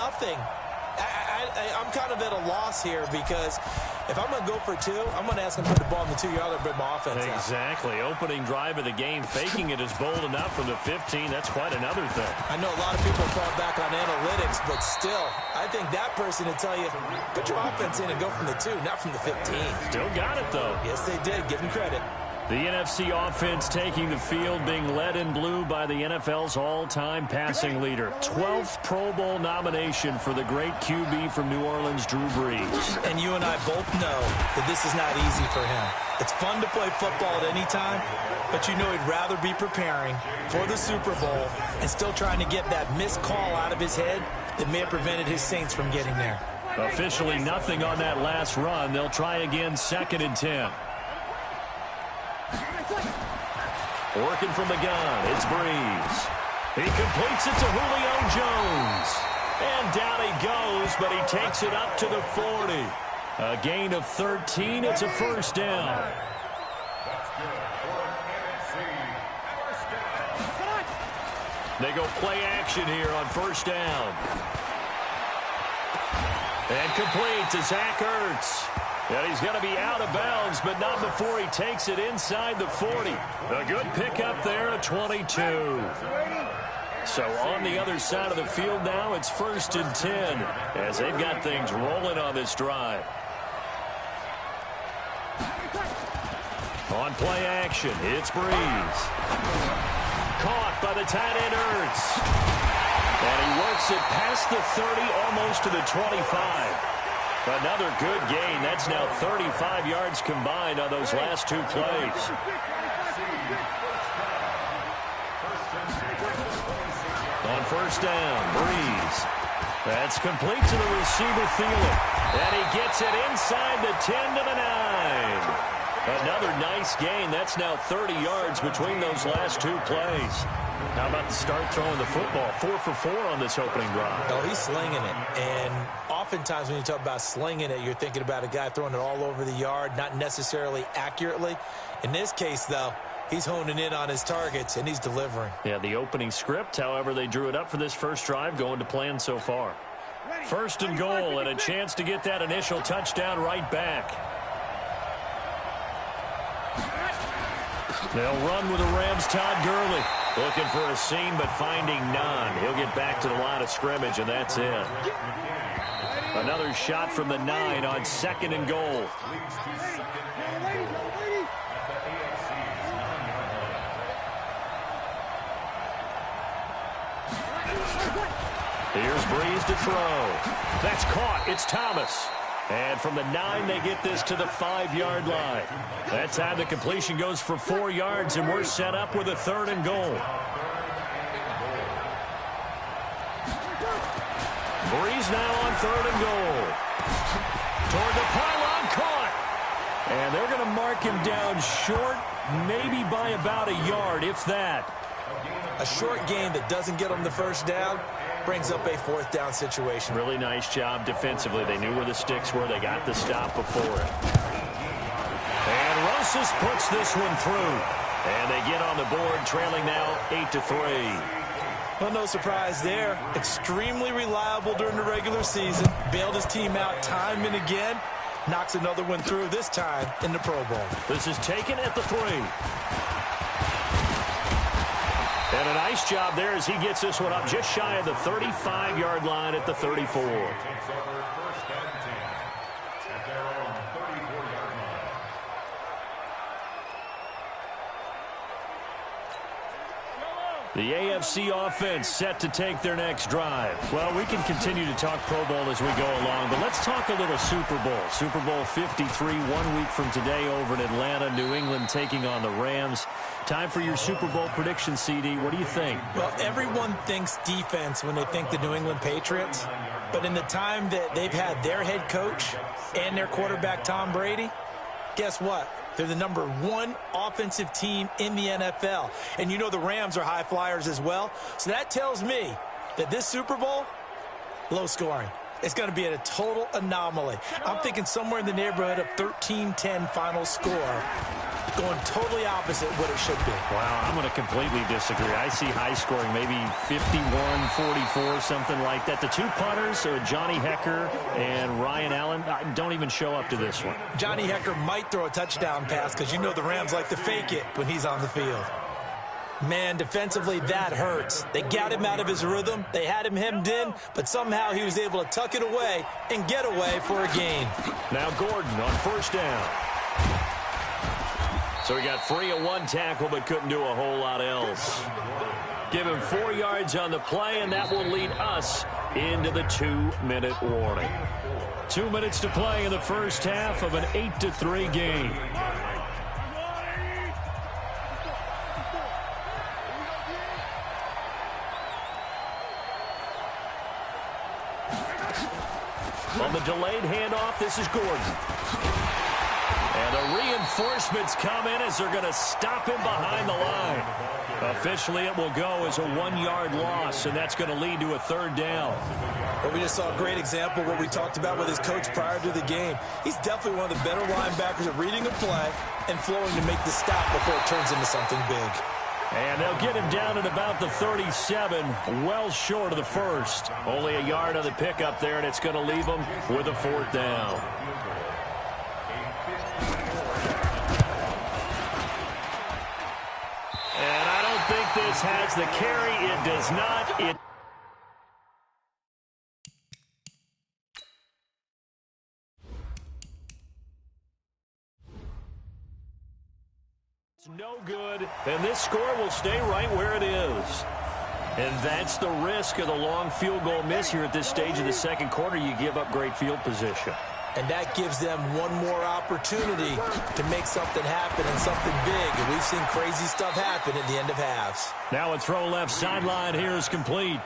nothing. I'm kind of at a loss here because if I'm going to go for two, I'm going to ask him to put the ball in the 2-yard line, bring my offense out. Exactly. Opening drive of the game, faking it is bold enough from the 15. That's quite another thing. I know a lot of people fall back on analytics, but still, I think that person would tell you, put your offense in and go from the 2, not from the 15. Still got it, though. Yes, they did. Give them credit. The NFC offense taking the field, being led in blue by the NFL's all-time passing leader. 12th Pro Bowl nomination for the great QB from New Orleans, Drew Brees. And you and I both know that this is not easy for him. It's fun to play football at any time, but you know he'd rather be preparing for the Super Bowl and still trying to get that missed call out of his head that may have prevented his Saints from getting there. Officially nothing on that last run. They'll try again, 2nd and 10. Working from the gun, it's Brees. He completes it to Julio Jones. And down he goes, but he takes it up to the 40. A gain of 13. It's a first down. They go play action here on first down. And complete to Zach Ertz. And he's going to be out of bounds, but not before he takes it inside the 40. A good pickup there at 22. So on the other side of the field now, it's 1st and 10 as they've got things rolling on this drive. On play action, it's Brees. Caught by the tight end Ertz. And he works it past the 30, almost to the 25. Another good gain. That's now 35 yards combined on those last 2 plays. On first down, Brees. That's complete to the receiver, Thielen. And he gets it inside the 10 to the 9. Another nice gain. That's now 30 yards between those last 2 plays. How about the start throwing the football? 4 for 4 on this opening drive. Oh, he's slinging it. And oftentimes when you talk about slinging it, you're thinking about a guy throwing it all over the yard, not necessarily accurately. In this case, though, he's honing in on his targets, and he's delivering. Yeah, the opening script, however, they drew it up for this first drive, going to plan so far. 1st and goal, and a chance to get that initial touchdown right back. They'll run with the Rams' Todd Gurley. Looking for a seam, but finding none. He'll get back to the line of scrimmage, and that's it. Another shot from the 9 on 2nd and goal. Here's Brees to throw. That's caught. It's Thomas. And from the 9, they get this to the 5-yard line. That time the completion goes for 4 yards, and we're set up with a 3rd and goal. Brees now on 3rd and goal. Toward the pylon, caught. And they're going to mark him down short, maybe by about a yard, if that. A short gain that doesn't get him the first down brings up a 4th down situation. Really nice job defensively. They knew where the sticks were. They got the stop before it. And Rosas puts this one through. And they get on the board, trailing now 8-3. Well, no surprise there. Extremely reliable during the regular season. Bailed his team out time and again. Knocks another one through, this time in the Pro Bowl. This is taken at the 3. And a nice job there as he gets this one up just shy of the 35-yard line at the 34. The AFC offense set to take their next drive. Well, we can continue to talk Pro Bowl as we go along, but let's talk a little Super Bowl. Super Bowl 53, 1 week from today over in Atlanta, New England taking on the Rams. Time for your Super Bowl prediction, CD. What do you think? Well, everyone thinks defense when they think the New England Patriots, but in the time that they've had their head coach and their quarterback, Tom Brady, guess what? They're the #1 offensive team in the NFL. And you know the Rams are high flyers as well. So that tells me that this Super Bowl, low scoring. It's going to be a total anomaly. I'm thinking somewhere in the neighborhood of 13-10 final score. going totally opposite what it should be. Wow, I'm going to completely disagree. I see high scoring, maybe 51-44, something like that. The two punters, Johnny Hecker and Ryan Allen, don't even show up to this one. Johnny Hecker might throw a touchdown pass because you know the Rams like to fake it when he's on the field. Man, defensively, that hurts. They got him out of his rhythm. They had him hemmed in, but somehow he was able to tuck it away and get away for a gain. Now Gordon on first down. So he got free of one tackle, but couldn't do a whole lot else. Give him 4 yards on the play, and that will lead us into the 2-minute warning. 2 minutes to play in the first half of an 8-3 game. On the delayed handoff, this is Gordon. And the reinforcements come in as they're going to stop him behind the line. Officially, it will go as a 1-yard loss, and that's going to lead to a third down. Well, we just saw a great example of what we talked about with his coach prior to the game. He's definitely one of the better linebackers at reading a play and flowing to make the stop before it turns into something big. And they'll get him down at about the 37, well short of the first. Only a yard on the pickup there, and it's going to leave him with a fourth down. And I don't think this has the carry. It does not. No good, and this score will stay right where it is. And that's the risk of the long field goal miss here at this stage of the second quarter. You give up great field position. And that gives them one more opportunity to make something happen and something big. And we've seen crazy stuff happen at the end of halves. Now a throw left sideline here is complete.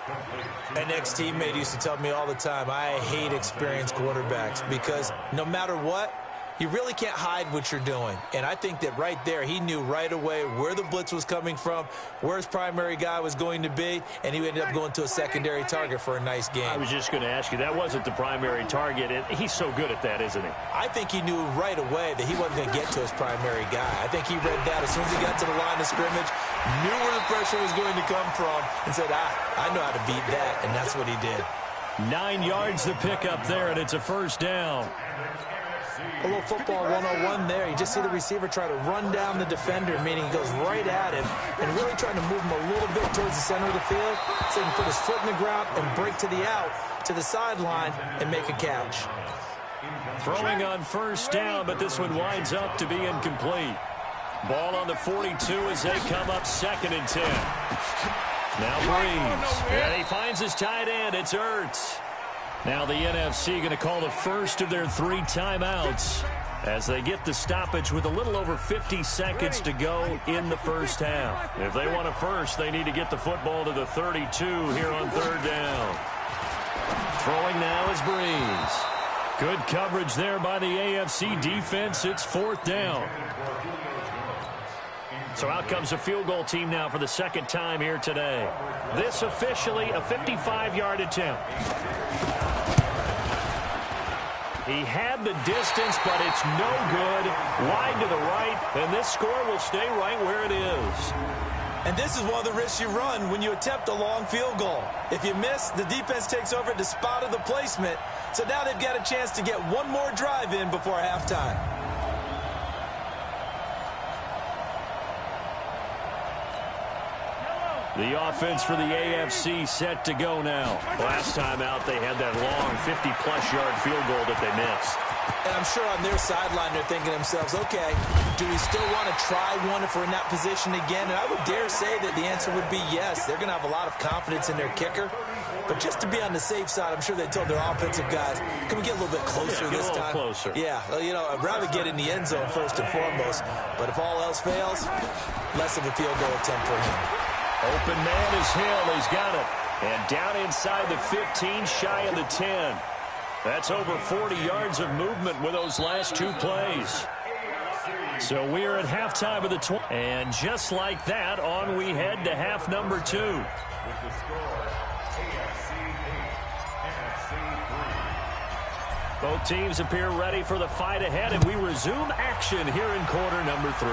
An ex-teammate used to tell me all the time, I hate experienced quarterbacks because no matter what, you really can't hide what you're doing. And I think that right there, he knew right away where the blitz was coming from, where his primary guy was going to be, and he ended up going to a secondary target for a nice game. I was just going to ask you, that wasn't the primary target. He's so good at that, isn't he? I think he knew right away that he wasn't going to get to his primary guy. I think he read that as soon as he got to the line of scrimmage, knew where the pressure was going to come from, and said, I know how to beat that, and that's what he did. 9 yards to pick up there, and it's a first down. A little football 101 there. You just see the receiver try to run down the defender, meaning he goes right at him and really trying to move him a little bit towards the center of the field so he can put his foot in the ground and break to the out, to the sideline, and make a catch. Throwing on first down, but this one winds up to be incomplete. Ball on the 42 as they come up 2nd and 10. Now Breeze. And he finds his tight end. It's Ertz. Now the NFC going to call the first of their 3 timeouts as they get the stoppage with a little over 50 seconds to go in the first half. If they want a first, they need to get the football to the 32 here on 3rd down. Throwing now is Breeze. Good coverage there by the AFC defense. It's 4th down. So out comes a field goal team now for the second time here today. This officially a 55-yard attempt. He had the distance, but it's no good. Wide to the right, and this score will stay right where it is. And this is one of the risks you run when you attempt a long field goal. If you miss, the defense takes over at the spot of the placement. So now they've got a chance to get one more drive in before halftime. The offense for the AFC set to go now. Last time out, they had that long 50-plus yard field goal that they missed. And I'm sure on their sideline, they're thinking to themselves, okay, do we still want to try one if we're in that position again? And I would dare say that the answer would be yes. They're going to have a lot of confidence in their kicker. But just to be on the safe side, I'm sure they told their offensive guys, can we get a little bit closer this time? Closer. Yeah, well, you know, I'd rather get in the end zone first and foremost. But if all else fails, less of a field goal attempt for him. Open man is Hill. He's got it. And down inside the 15, shy of the 10. That's over 40 yards of movement with those last 2 plays. So we're at halftime of the 20. And just like that, on we head to half number 2. Both teams appear ready for the fight ahead, and we resume action here in quarter number 3.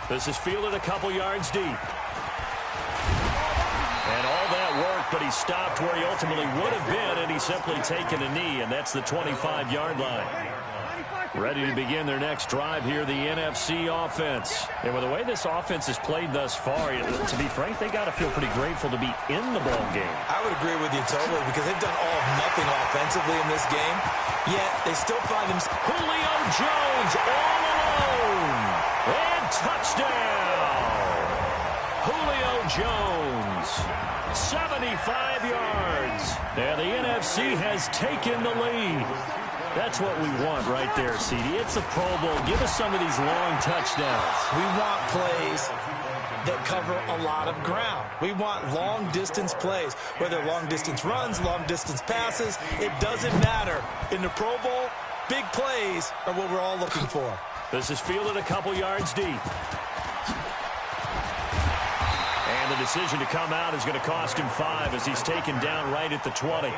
This is fielded a couple yards deep. And all that work, but he stopped where he ultimately would have been, and he's simply taken a knee, and that's the 25-yard line. Ready to begin their next drive here, the NFC offense. And with the way this offense has played thus far, to be frank, they got to feel pretty grateful to be in the ball game. I would agree with you totally because they've done all of nothing offensively in this game, yet they still find themselves. Julio Jones all alone. And touchdown. Julio Jones, 75 yards. And the NFC has taken the lead. That's what we want right there, CD. It's a Pro Bowl. Give us some of these long touchdowns. We want plays that cover a lot of ground. We want long-distance plays, whether long-distance runs, long-distance passes. It doesn't matter. In the Pro Bowl, big plays are what we're all looking for. This is fielded a couple yards deep. And the decision to come out is going to cost him 5 as he's taken down right at the 20.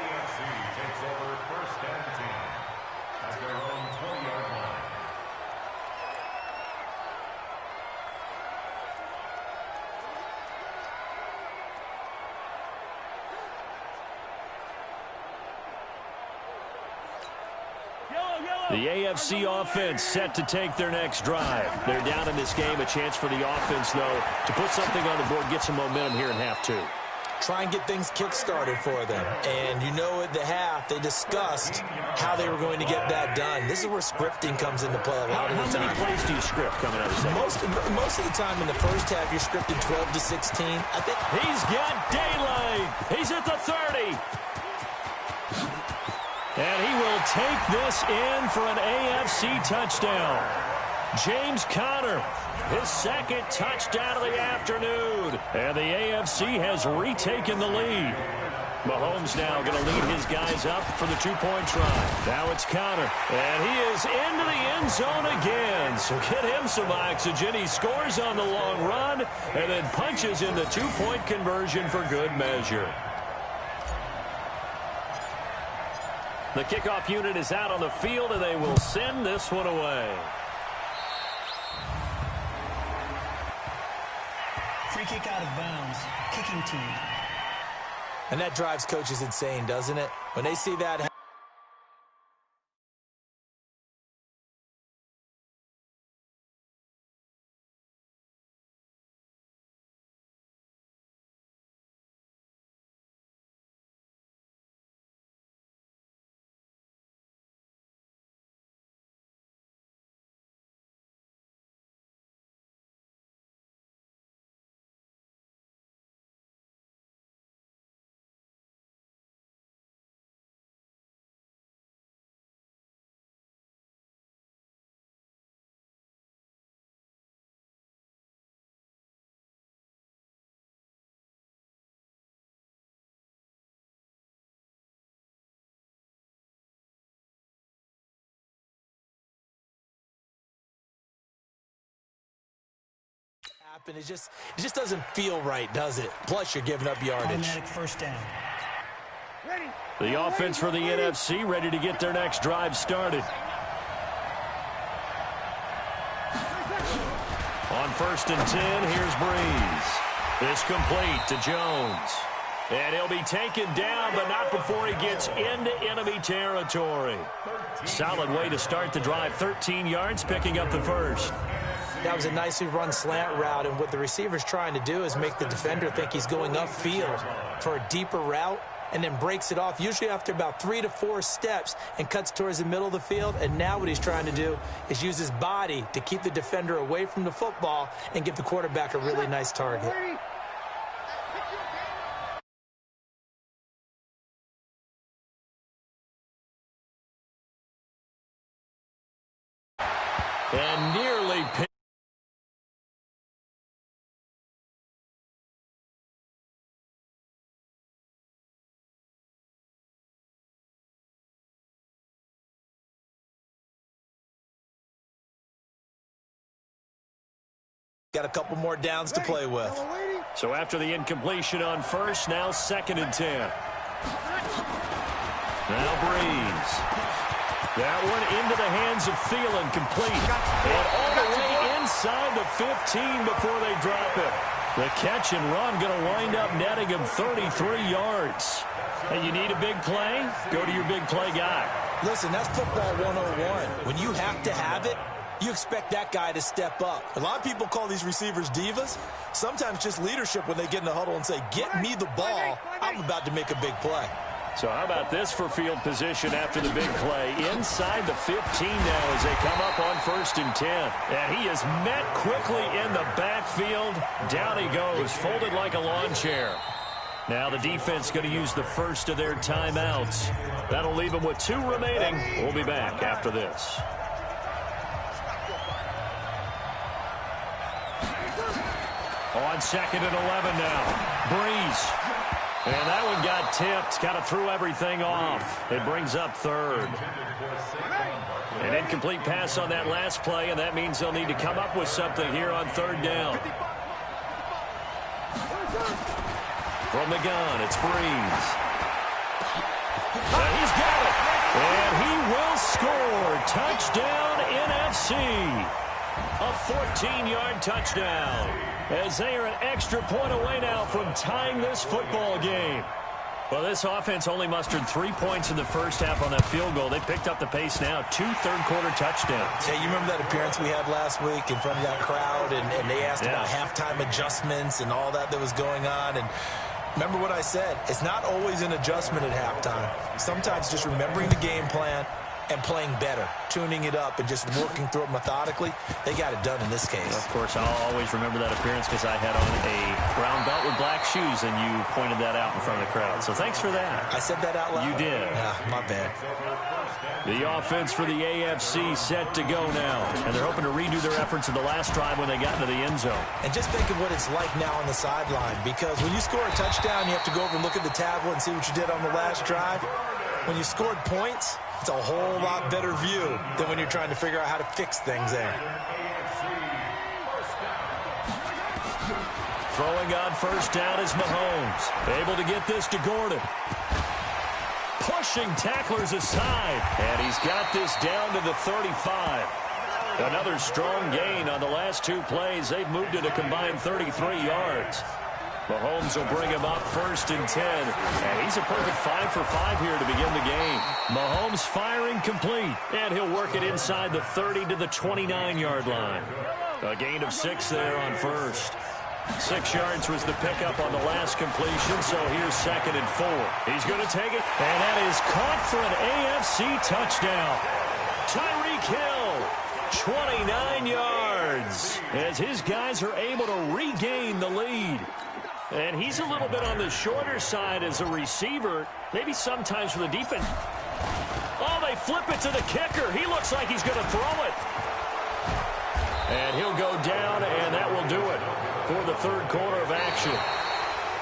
The AFC offense set to take their next drive. They're down in this game. A chance for the offense, though, to put something on the board, get some momentum here in half 2. Try and get things kick-started for them. And you know at the half, they discussed how they were going to get that done. This is where scripting comes into play a lot of the time. How many plays do you script coming out of the second? Most of the time in the first half, you're scripting 12 to 16. I think he's got daylight. He's at the 30. And he will take this in for an AFC touchdown. James Conner, his second touchdown of the afternoon. And the AFC has retaken the lead. Mahomes now going to lead his guys up for the two-point try. Now it's Conner. And he is into the end zone again. So get him some oxygen. He scores on the long run and then punches in the two-point conversion for good measure. The kickoff unit is out on the field, and they will send this one away. Free kick out of bounds. Kicking team. And that drives coaches insane, doesn't it? When they see that. And it just doesn't feel right, does it? Plus, you're giving up yardage. Automatic first down. The offense for the NFC ready to get their next drive started. On 1st and 10, here's Breeze. This complete to Jones. And he'll be taken down, but not before he gets into enemy territory. Solid way to start the drive. 13 yards, picking up the first. That was a nicely run slant route, and what the receiver's trying to do is make the defender think he's going upfield for a deeper route and then breaks it off, usually after about 3 to 4 steps, and cuts towards the middle of the field. And now what he's trying to do is use his body to keep the defender away from the football and give the quarterback a really nice target. And nearly picked. Got a couple more downs to play with. So after the incompletion on first, now 2nd and 10. Now Breeze. That one into the hands of Thielen, complete. And all the way inside the 15 before they drop it. The catch and run going to wind up netting him 33 yards. Hey, you need a big play? Go to your big play guy. Listen, that's football 101. When you have to have it, you expect that guy to step up. A lot of people call these receivers divas. Sometimes just leadership when they get in the huddle and say, get me the ball. I'm about to make a big play. So how about this for field position after the big play? Inside the 15 now as they come up on 1st and 10. And he is met quickly in the backfield. Down he goes, folded like a lawn chair. Now the defense going to use the first of their timeouts. That'll leave them with 2 remaining. We'll be back after this. On 2nd and 11 now. Breeze. And that one got tipped. Kind of threw everything off. It brings up 3rd. An incomplete pass on that last play, and that means they'll need to come up with something here on 3rd down. From the gun, it's Breeze. And he's got it. And he will score. Touchdown, NFC. A 14-yard touchdown. As they are an extra point away now from tying this football game. Well, this offense only mustered 3 points in the first half on that field goal. They picked up the pace now. 2 third-quarter touchdowns. Hey, you remember that appearance we had last week in front of that crowd, and they asked about halftime adjustments and all that was going on, and remember what I said. It's not always an adjustment at halftime. Sometimes just remembering the game plan and playing better, tuning it up and just working through it methodically. They got it done in this case. Of course, I'll always remember that appearance because I had on a brown belt with black shoes, and you pointed that out in front of the crowd. So thanks for that. I said that out loud? You did. My bad. The offense for the AFC set to go now, and they're hoping to redo their efforts in the last drive when they got into the end zone. And just think of what it's like now on the sideline, because when you score a touchdown, you have to go over and look at the tablet and see what you did on the last drive. When you scored points, it's a whole lot better view than when you're trying to figure out how to fix things there. Throwing on 1st down is Mahomes. Able to get this to Gordon. Pushing tacklers aside. And he's got this down to the 35. Another strong gain on the last 2 plays. They've moved it a combined 33 yards. Mahomes will bring him up 1st and 10. And he's a perfect 5 for 5 here to begin the game. Mahomes firing complete. And he'll work it inside the 30 to the 29-yard line. A gain of 6 there on 1st. 6 yards was the pickup on the last completion, so here's 2nd and 4. He's going to take it, and that is caught for an AFC touchdown. Tyreek Hill, 29 yards, as his guys are able to regain the lead. And he's a little bit on the shorter side as a receiver, maybe sometimes for the defense. Oh, they flip it to the kicker. He looks like he's going to throw it. And he'll go down, and that will do it for the 3rd quarter of action.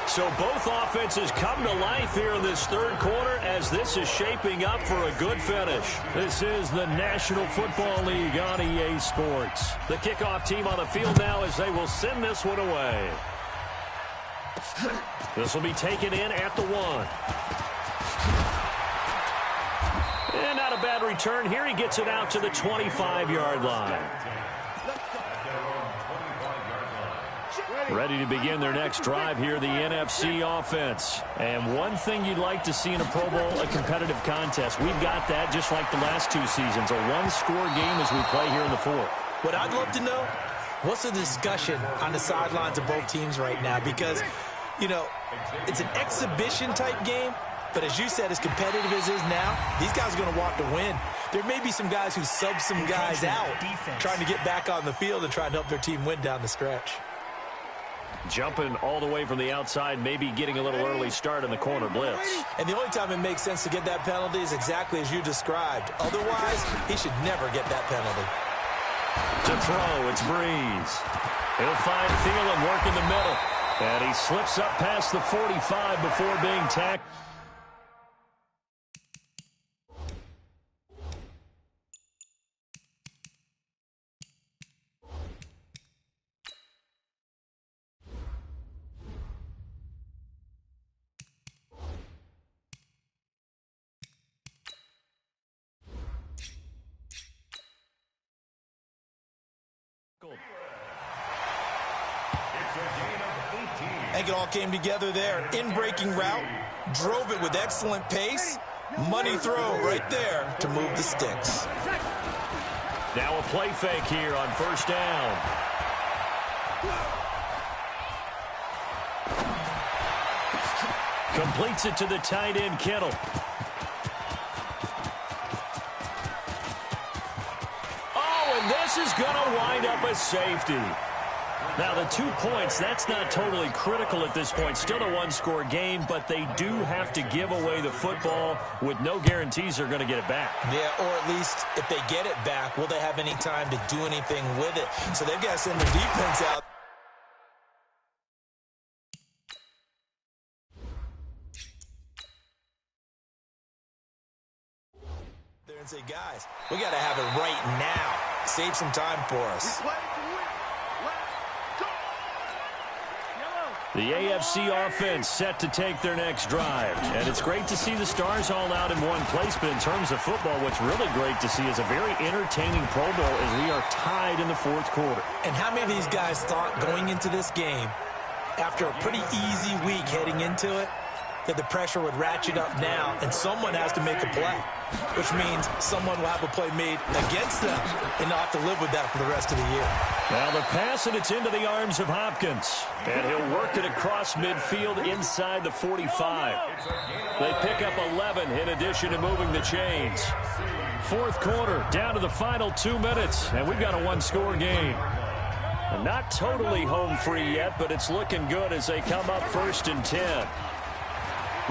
So both offenses come to life here in this 3rd quarter as this is shaping up for a good finish. This is the National Football League on EA Sports. The kickoff team on the field now as they will send this one away. This will be taken in at the 1. And not a bad return here. He gets it out to the 25-yard line. Ready to begin their next drive here, the NFC offense. And one thing you'd like to see in a Pro Bowl, a competitive contest. We've got that just like the last 2 seasons, a one-score game as we play here in the 4th. What I'd love to know, what's the discussion on the sidelines of both teams right now? Because, you know, it's an exhibition-type game, but as you said, as competitive as it is now, these guys are going to want to win. There may be some guys who sub some guys out, trying to get back on the field and trying to help their team win down the stretch. Jumping all the way from the outside, maybe getting a little early start in the corner blitz. And the only time it makes sense to get that penalty is exactly as you described. Otherwise, he should never get that penalty. To throw, it's Breeze. He'll find Thielen work in the middle. And he slips up past the 45 before being tackled. think it all came together there. In-breaking route, drove it with excellent pace. Money throw right there to move the sticks. Now a play fake here on first down. Completes it to the tight end, Kittle. Oh, and this is going to wind up a safety. Now, the 2 points, that's not totally critical at this point. Still a one-score game, but they do have to give away the football with no guarantees they're going to get it back. Yeah, or at least if they get it back, will they have any time to do anything with it? So they've got to send their defense out. There and say, guys, we got to have it right now. Save some time for us. The AFC offense set to take their next drive. And it's great to see the stars all out in one place, but in terms of football, what's really great to see is a very entertaining Pro Bowl as we are tied in the fourth quarter. And how many of these guys thought going into this game, after a pretty easy week heading into it, that the pressure would ratchet up now and someone has to make a play, which means someone will have a play made against them and not have to live with that for the rest of the year. Now the pass, and it's into the arms of Hopkins. And he'll work it across midfield inside the 45. They pick up 11 in addition to moving the chains. Fourth quarter, down to the final 2 minutes, and we've got a one-score game. And not totally home free yet, but it's looking good as they come up 1st and 10.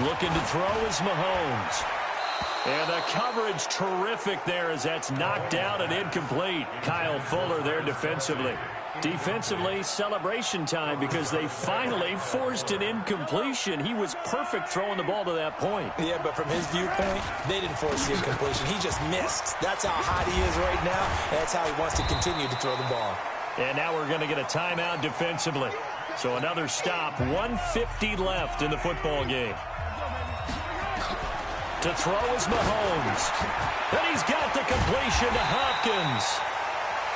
Looking to throw is Mahomes. And the coverage terrific there as that's knocked out and incomplete. Kyle Fuller there defensively. Defensively, celebration time because they finally forced an incompletion. He was perfect throwing the ball to that point. Yeah, but from his viewpoint, they didn't force the incompletion. He just missed. That's how hot he is right now, and that's how he wants to continue to throw the ball. And now we're going to get a timeout defensively. So another stop, 1:50 left in the football game. To throw is Mahomes. And he's got the completion to Hopkins.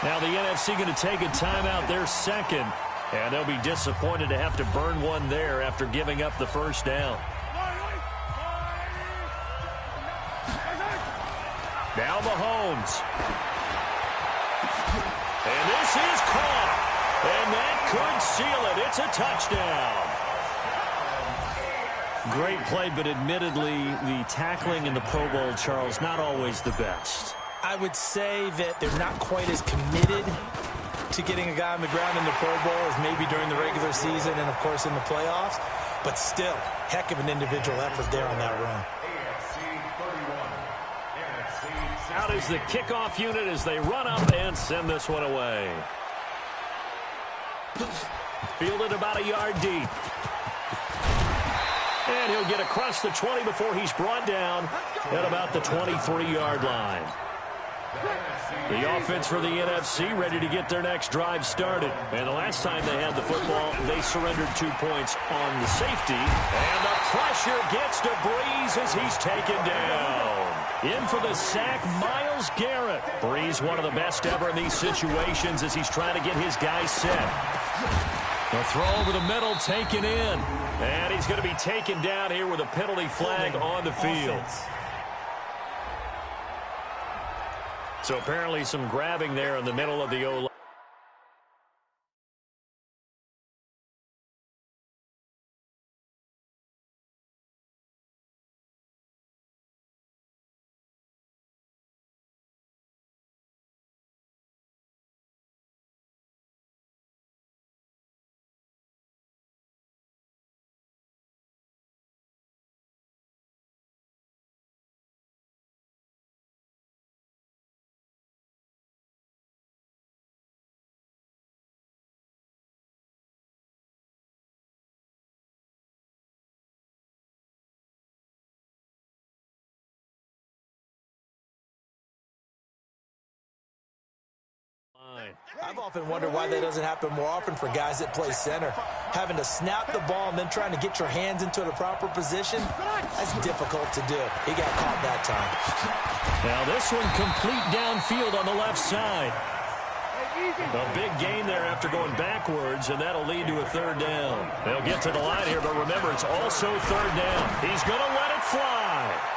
Now the NFC going to take a timeout, their second. And they'll be disappointed to have to burn one there after giving up the first down. Now Mahomes. And this is caught. And that could seal it. It's a touchdown. Great play, but admittedly, the tackling in the Pro Bowl, Charles, not always the best. I would say that they're not quite as committed to getting a guy on the ground in the Pro Bowl as maybe during the regular season and, of course, in the playoffs. But still, heck of an individual effort there on that run. Out is the kickoff unit as they run up and send this one away. Fielded about a yard deep. And he'll get across the 20 before he's brought down at about the 23-yard line. The offense for the NFC ready to get their next drive started. And the last time they had the football, they surrendered 2 points on the safety. And the pressure gets to Breeze as he's taken down. In for the sack, Myles Garrett. Breeze, one of the best ever in these situations as he's trying to get his guys set. The throw over the middle, taken in. And he's going to be taken down here with a penalty flag on the field. So apparently some grabbing there in the middle of the O-line. I've often wondered why that doesn't happen more often for guys that play center. Having to snap the ball and then trying to get your hands into the proper position, that's difficult to do. He got caught that time. Now this one complete downfield on the left side. A big gain there after going backwards, and that'll lead to a third down. They'll get to the line here, but remember, it's also third down. He's going to let it fly.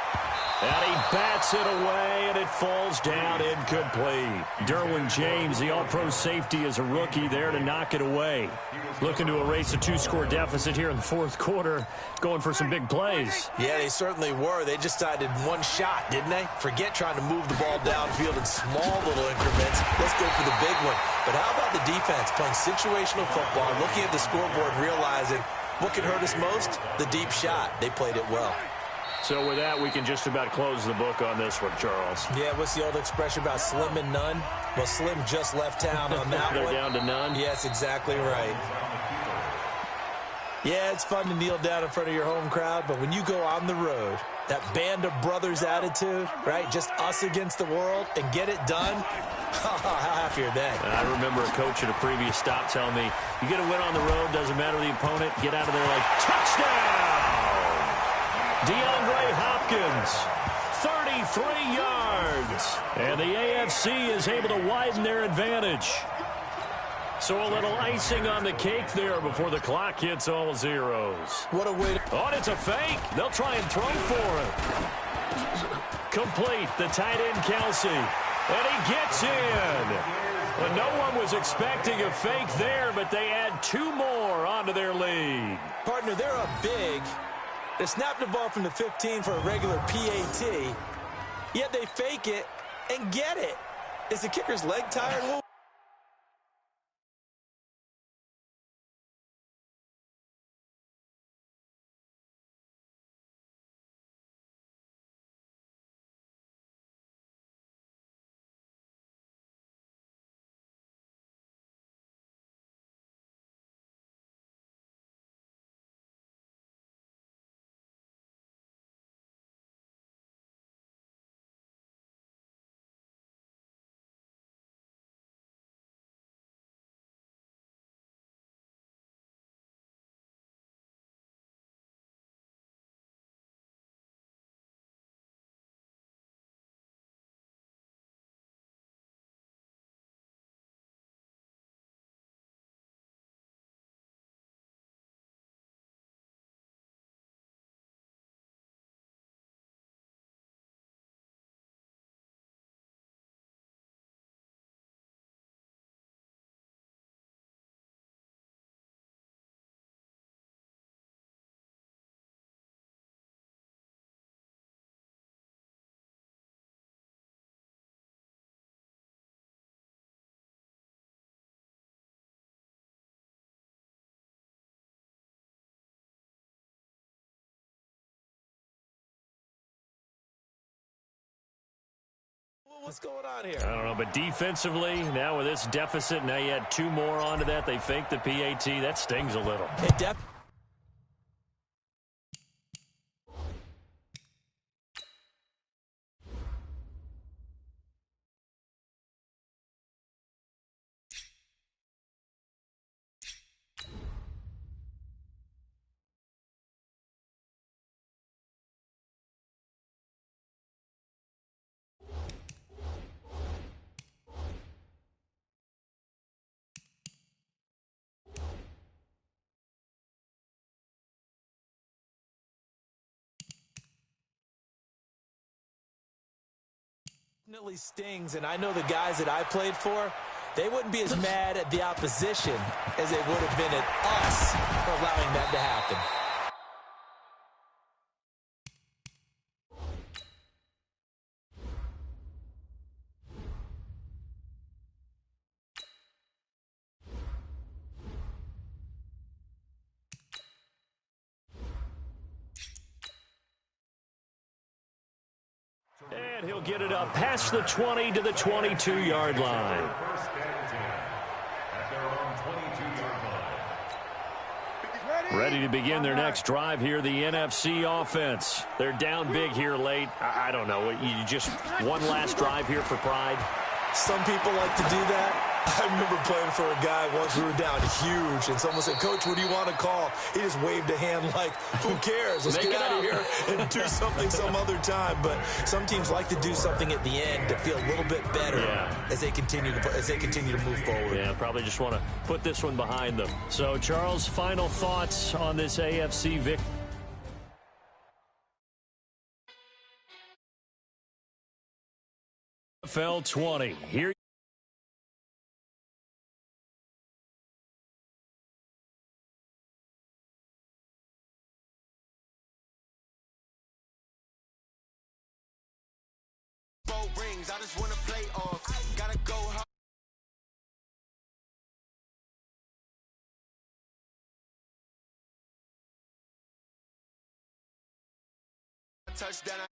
And he bats it away, and it falls down incomplete. Derwin James, the all-pro safety, is a rookie there to knock it away. Looking to erase a two-score deficit here in the fourth quarter, going for some big plays. Yeah, they certainly were. They just decided one shot, didn't they? Forget trying to move the ball downfield in small little increments. Let's go for the big one. But how about the defense playing situational football, looking at the scoreboard, realizing what could hurt us most? The deep shot. They played it well. So with that, we can just about close the book on this one, Charles. Yeah, what's the old expression about slim and none? Well, Slim just left town on that They're one. down to none? Yes, exactly right. Yeah, it's fun to kneel down in front of your home crowd, but when you go on the road, that band of brothers attitude, right, just us against the world, and get it done, how happy are they? I remember a coach at a previous stop telling me, you get a win on the road, doesn't matter the opponent, get out of there like, touchdown! DeAndre Hopkins, 33 yards. And the AFC is able to widen their advantage. So a little icing on the cake there before the clock hits all zeros. What a way to... Oh, and it's a fake. They'll try and throw for it. Complete, the tight end Kelsey. And he gets in. Well, no one was expecting a fake there, but they add two more onto their lead. Partner, they're up big. They snap the ball from the 15 for a regular PAT, yet they fake it and get it. Is the kicker's leg tired? What's going on here? I don't know, but defensively, now with this deficit, now you add two more onto that. They fake the PAT. That stings a little. It definitely. Definitely stings, and I know the guys that I played for, they wouldn't be as mad at the opposition as they would have been at us for allowing that to happen. And he'll get it up past the 20 to the 22-yard line. Ready to begin their next drive here, the NFC offense. They're down big here late. I don't know. You just one last drive here for pride? Some people like to do that. I remember playing for a guy once. We were down huge, and someone said, "Coach, what do you want to call?" He just waved a hand like, who cares? Let's get out of here and do something some other time. But some teams like to do something at the end to feel a little bit better as they continue to move forward. Yeah, probably just want to put this one behind them. So, Charles, final thoughts on this AFC victory? NFL 20. Here. Rings. I just want to play off. Gotta go hard. Touchdown.